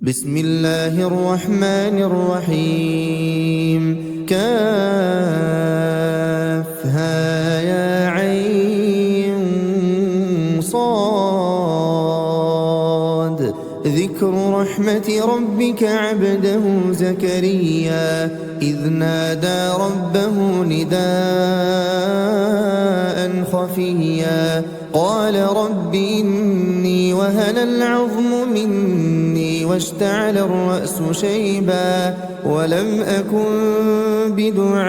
بسم الله الرحمن الرحيم كافها يا عين صاد ذكر رحمة ربك عبده زكريا إذ نادى ربه نداء خفيا قال رب إني وهن العظم مني واشتعل الرأس شيبا ولم أكن بدعائك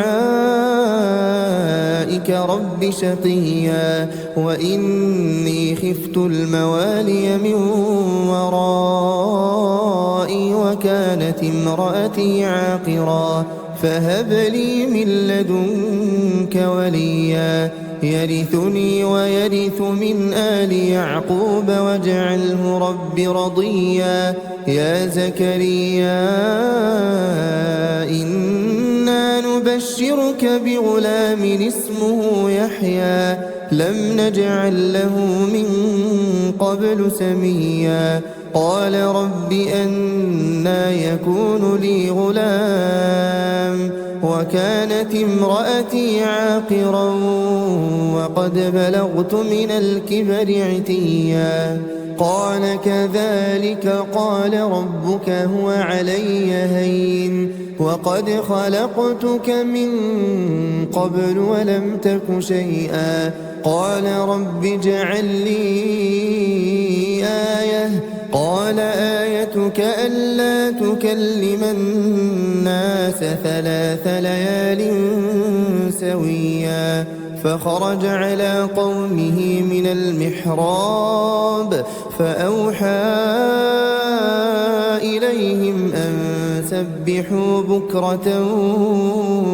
رب شقيا وإني خفت الموالي من ورائي وكانت امرأتي عاقرا فهب لي من لدنك وليا يرثني ويرث من آل يعقوب واجعله رب رضيا يا زكريا إنا نبشرك بغلام اسمه يحيى لم نجعل له من قبل سميا قال رب أنى يكون لي غلام وكانت امرأتي عاقرا وقد بلغت من الكبر عتيا قال كذلك قال ربك هو علي هين وقد خلقتك من قبل ولم تك شيئا قال رب اجعل لي آية قال آيتك ألا تكلم الناس 3 ليال سويا فخرج على قومه من المحراب فأوحى إليهم أن سبحوا بكرة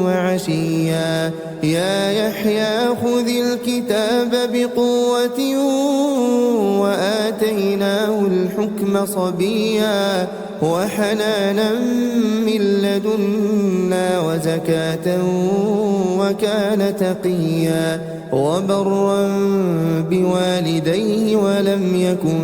وعشيا يا يحيى خذ الكتاب بقوة وآتيناه الحكم صبيا وحنانا من لدنا وزكاة وكان تقيا وبرا بوالديه ولم يكن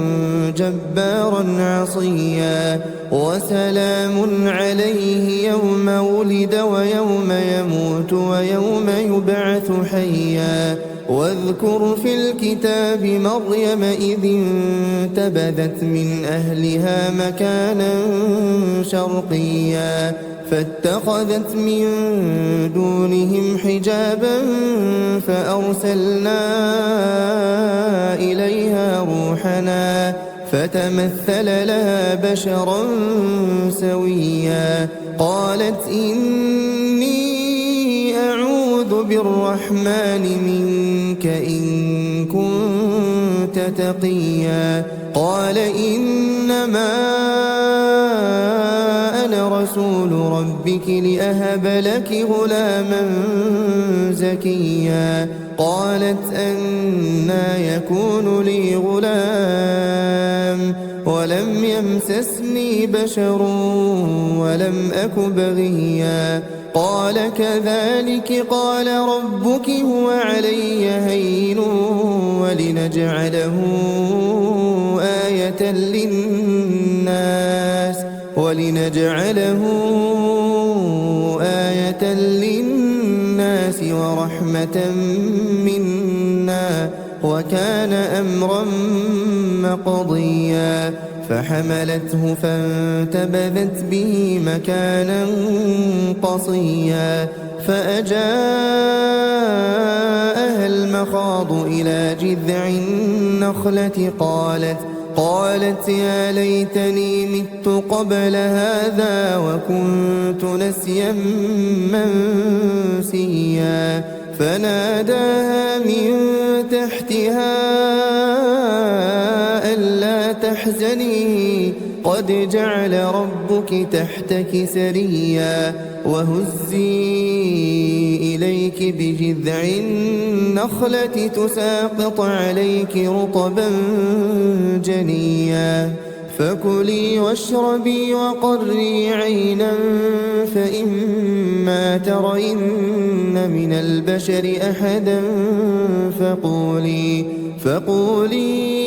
جبارا عصيا وسلام عليه يوم ولد ويوم يموت ويوم يبعث حيا واذكر في الكتاب مريم إذ انتبذت من أهلها مكانا شرقيا فاتخذت من دونهم حجابا فأرسلنا إليها روحنا فتمثل لها بشرا سويا قالت إني أعوذ بالرحمن منك إن كنت تقيا قال إنما أنا رسول ربك لأهب لك غلاما زكيا قالت أنى يكون لي غلام ولم يمسسني بشر ولم أك بغيا قال كذلك قال ربك هو علي هين ولنجعله آية للناس ورحمة منا وكان أمرا مقضيا فحملته فانتبذت به مكانا قصيا فأجاءها المخاض إلى جذع النخلة قالت يا ليتني مت قبل هذا وكنت نسيا منسيا فناداها من تحتها ألا تحزني قد جعل ربك تحتك سريا وهزي إليك بجذع النخلة تساقط عليك رطبا جنيا فكلي واشربي وقري عينا فإما ترين من البشر أحدا فقولي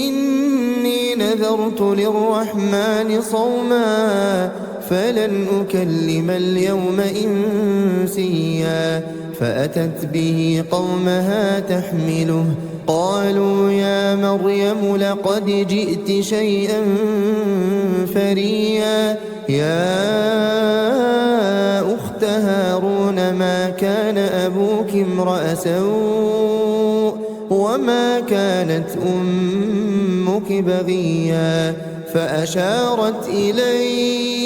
إني نذرت للرحمن صوما فلن أكلم اليوم إنسيا فأتت به قومها تحمله قالوا يا مريم لقد جئت شيئا فريا يا أخت هارون ما كان أبوك امرأ سوء وما كانت أمك بغيا فأشارت إليه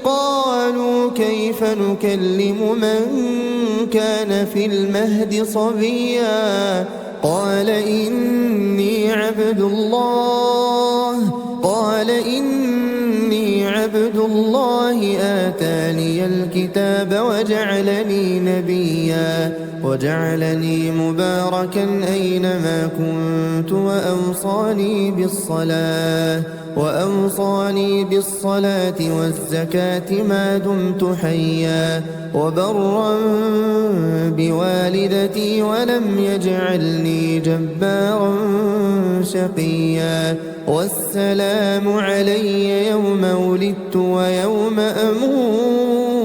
قالوا كيف نكلم من كان في المهد صبيا قال إني عبد الله آتاني الكتاب وجعلني نبيا وجعلني مباركا أينما كنت وأوصاني بالصلاة والزكاة ما دمت حيا وبرا بوالدتي ولم يجعلني جبارا شقيا والسلام علي يوم ولدت ويوم أموت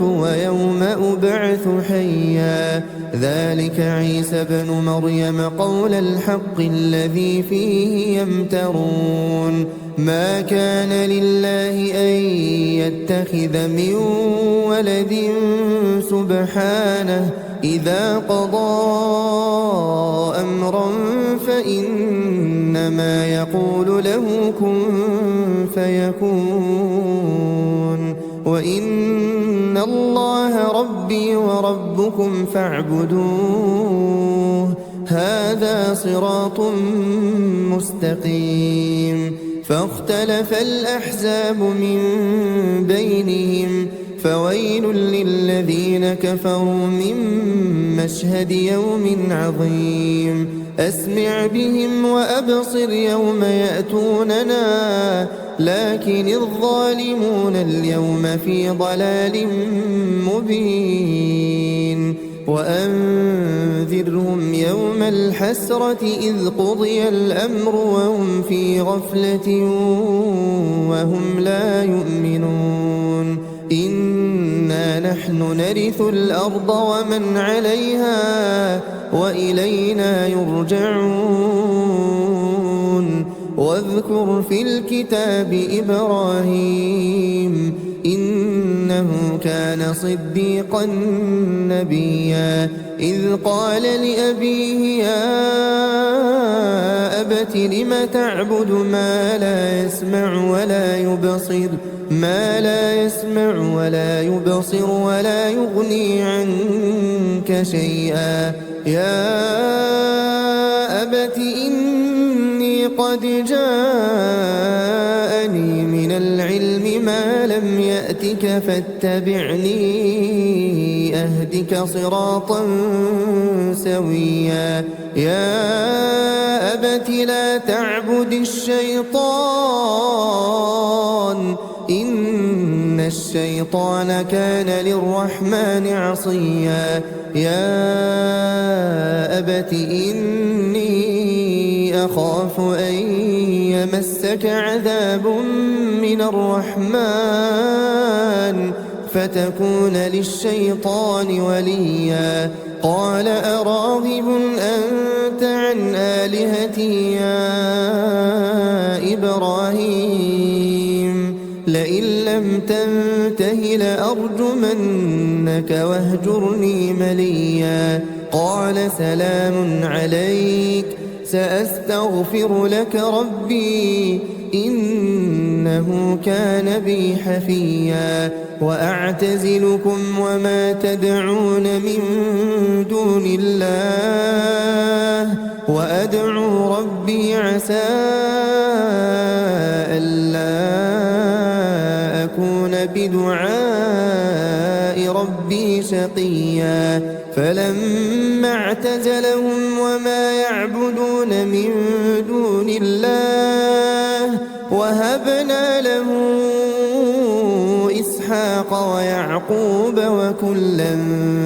ويوم أبعث حيا ذلك عيسى بن مريم قول الحق الذي فيه يمترون ما كان لله أن يتخذ من ولد سبحانه إذا قضى أمرا فإنما يقول له كن فيكون وإن الله ربي وربكم فاعبدوه هذا صراط مستقيم فاختلف الأحزاب من بينهم فويل للذين كفروا من مشهد يوم عظيم أسمع بهم وأبصر يوم يأتوننا لكن الظالمون اليوم في ضلال مبين وأنذرهم يوم الحسرة إذ قضي الأمر وهم في غفلة وهم لا يؤمنون إنا نحن نرث الأرض ومن عليها وإلينا يرجعون واذكر في الكتاب إبراهيم إنه كان صديقا نبيا إذ قال لأبيه يا أبت لم تعبد ما لا يسمع ولا يبصر ولا يغني عنك شيئا يا أبت إني قد جاءني من العلم ما لم يأتك فاتبعني أهدك صراطا سويا يا أبت لا تعبد الشيطان إن الشيطان كان للرحمن عصيا يا أبت إني أخاف أن يمسك عذاب من الرحمن فتكون للشيطان وليا قال أراغب أنت عن آلهتي يا إبراهيم لئن لم تنته لأرجمنك واهجرني مليا قال سلام عليك سأستغفر لك ربي إنه كان بي حفيا وأعتزلكم وما تدعون من دون الله وأدعو ربي عسى ألا أكون بدعاء ربي شقيا فلما اعتزلهم وما يعبدون من دون الله وهبنا له إسحاق ويعقوب وكلا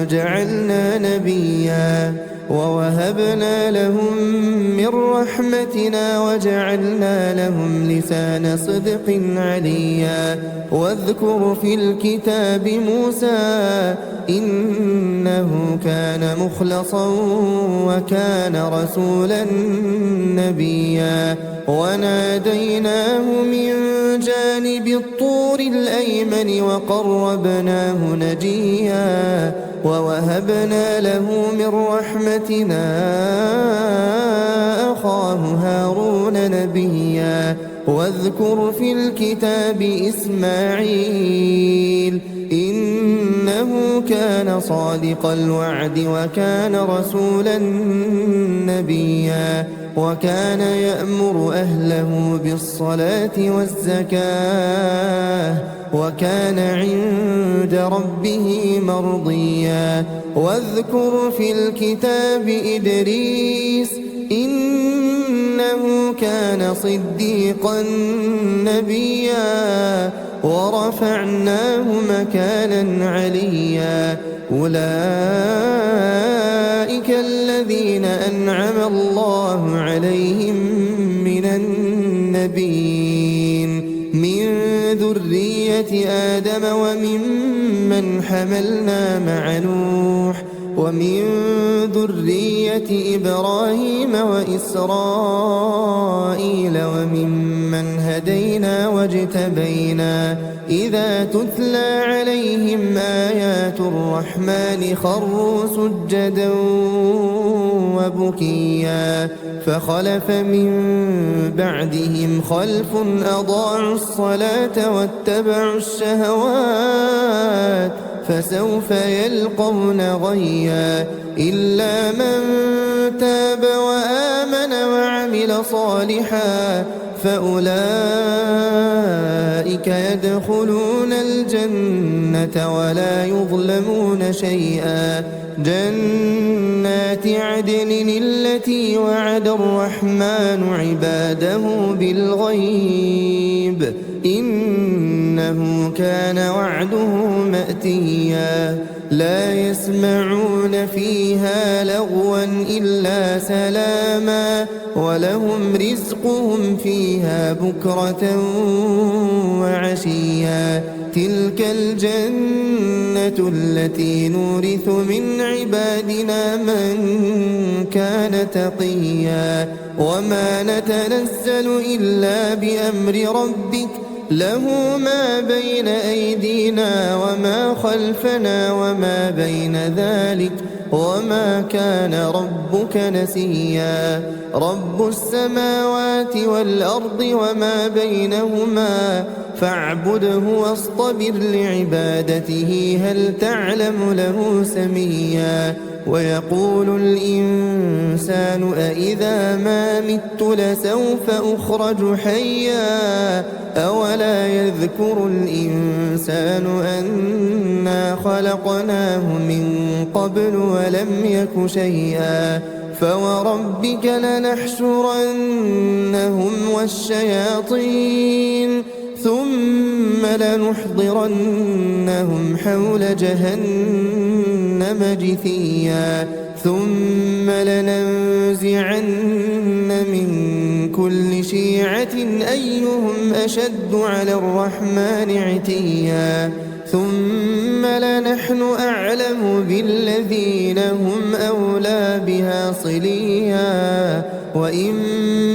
جعلنا نبيا ووهبنا لهم من رحمتنا وجعلنا لهم لسان صدق عليا واذكر في الكتاب موسى إنه كان مخلصا وكان رسولا نبيا وناديناه من جانب الطور الأيمن وقربناه نجيا ووهبنا له من رحمتنا أخاه هارون نبيا واذكر في الكتاب إسماعيل إنه كان صادق الوعد وكان رسولا نبيا وكان يأمر أهله بالصلاة والزكاة وكان عند ربه مرضيا واذكر في الكتاب إدريس إنه كان صديقا نبيا ورفعناه مكانا عليا أولئك الذين أنعم الله عليهم من النبيين من ذرية آدم وممن حملنا مع نوح ومن ذرية إبراهيم وإسرائيل وممن هدينا واجتبينا إذا تتلى عليهم آيات الرحمن خروا سجدا وبكيا فخلف من بعدهم خلف أضاعوا الصلاة واتبعوا الشهوات فسوف يلقون غيا إلا من تاب وآمن وعمل صالحا فأولئك يدخلون الجنة ولا يظلمون شيئا جنات عدن التي وعد الرحمن عباده بالغيب إنه كان وعده مأتيا لا يسمعون فيها لغوا إلا سلاما ولهم رزقهم فيها بكرة وعشيا تلك الجنة التي نورث من عبادنا من كان تقيا وما نتنزل إلا بأمر ربك له ما بين أيدينا وما خلفنا وما بين ذلك وما كان ربك نسيا رب السماوات والأرض وما بينهما فاعبده واصطبر لعبادته هل تعلم له سميا ويقول الإنسان أإذا ما مت لسوف أخرج حيا أولا يذكر الإنسان أنا خلقناه من قبل ولم يك شيئا فوربك لنحشرنهم والشياطين ثم لنحضرنهم حول جهنم جثيا ثم لننزعن من كل شيعة أيهم أشد على الرحمن عتيا ثم لنحن أعلم بالذين هم أولى بها صليا وإن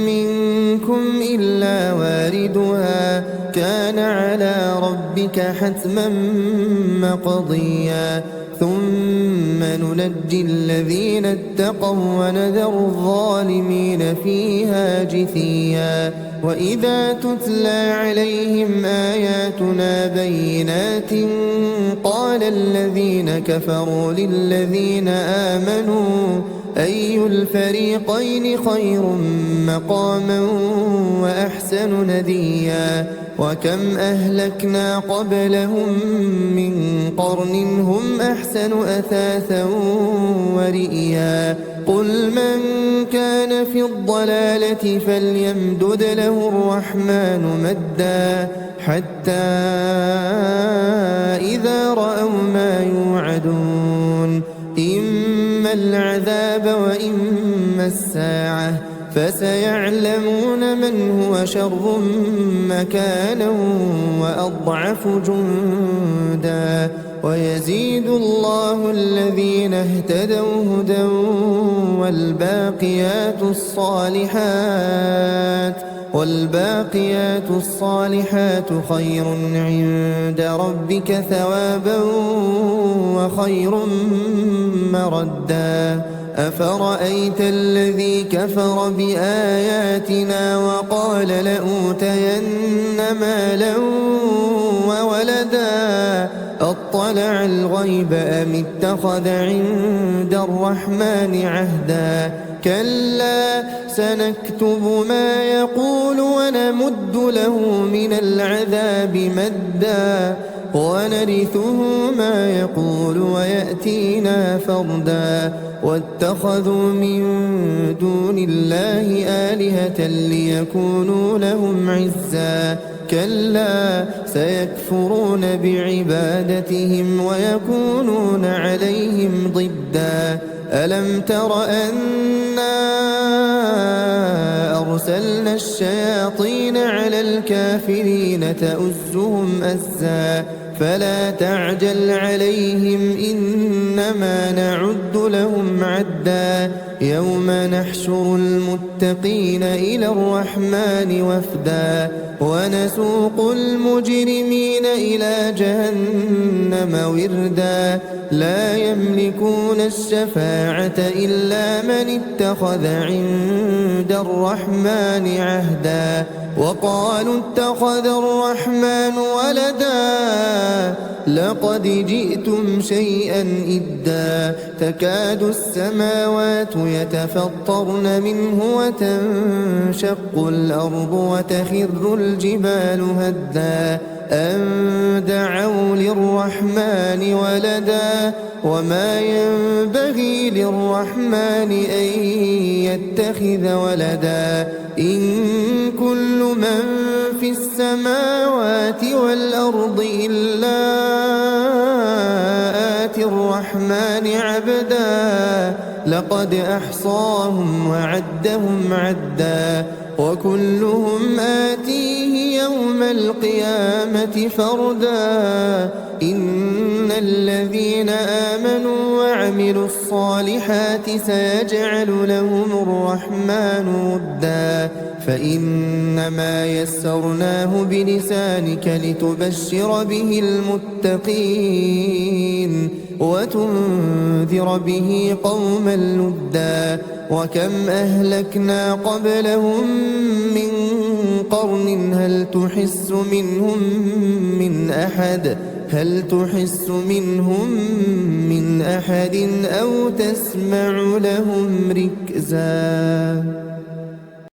منكم إلا واردها كان على ربك حتما مقضيا ثم ننجي الذين اتقوا ونذر الظالمين فيها جثيا وإذا تتلى عليهم آياتنا بينات قال الذين كفروا للذين آمنوا أي الفريقين خير مقاما وأحسن نديا وكم أهلكنا قبلهم من قرن هم أحسن أثاثا ورئيا قل من كان في الضلالة فليمدد له الرحمن مدا حتى إذا رأوا ما يوعدون إما العذاب وإما الساعة فسيعلمون من هو شر مكانا وأضعف جندا ويزيد الله الذين اهتدوا هدى والباقيات الصالحات خير عند ربك ثوابا وخير مردا أفرأيت الذي كفر بآياتنا وقال لأوتين مالا وولدا أطلع الغيب أم اتخذ عند الرحمن عهدا كلا سنكتب ما يقول ونمد له من العذاب مدا ونرثه ما يقول ويأتينا فردا واتخذوا من دون الله آلهة ليكونوا لهم عزا كلا سيكفرون بعبادتهم ويكونون عليهم ضدا ألم تر أنا أرسلنا الشياطين على الكافرين تؤزهم أزا فلا تعجل عليهم إنما نعد لهم عدا يوم نحشر المتقين إلى الرحمن وفدا ونسوق المجرمين إلى جهنم وردا لا يملكون الشفاعة إلا من اتخذ عند الرحمن عهدا وقالوا اتخذ الرحمن ولدا لقد جئتم شيئا إدا تكاد السماوات يتفطرن منه وتنشق الأرض وتخر الجبال هدا أن دعوا للرحمن ولدا وما ينبغي للرحمن أن يتخذ ولدا إن كل من في السماوات والأرض إلا آتي الرحمن عبدا لقد أحصاهم وعدهم عدا وكلهم آتيه يوم القيامة فردا إن الذين آمنوا وعملوا الصالحات سيجعل لهم الرحمن ودا فإنما يسرناه بلسانك لتبشر به المتقين وتنذر به قوما لدا وكم أهلكنا قبلهم من قرن هل تحس منهم من أحد أو تسمع لهم ركزا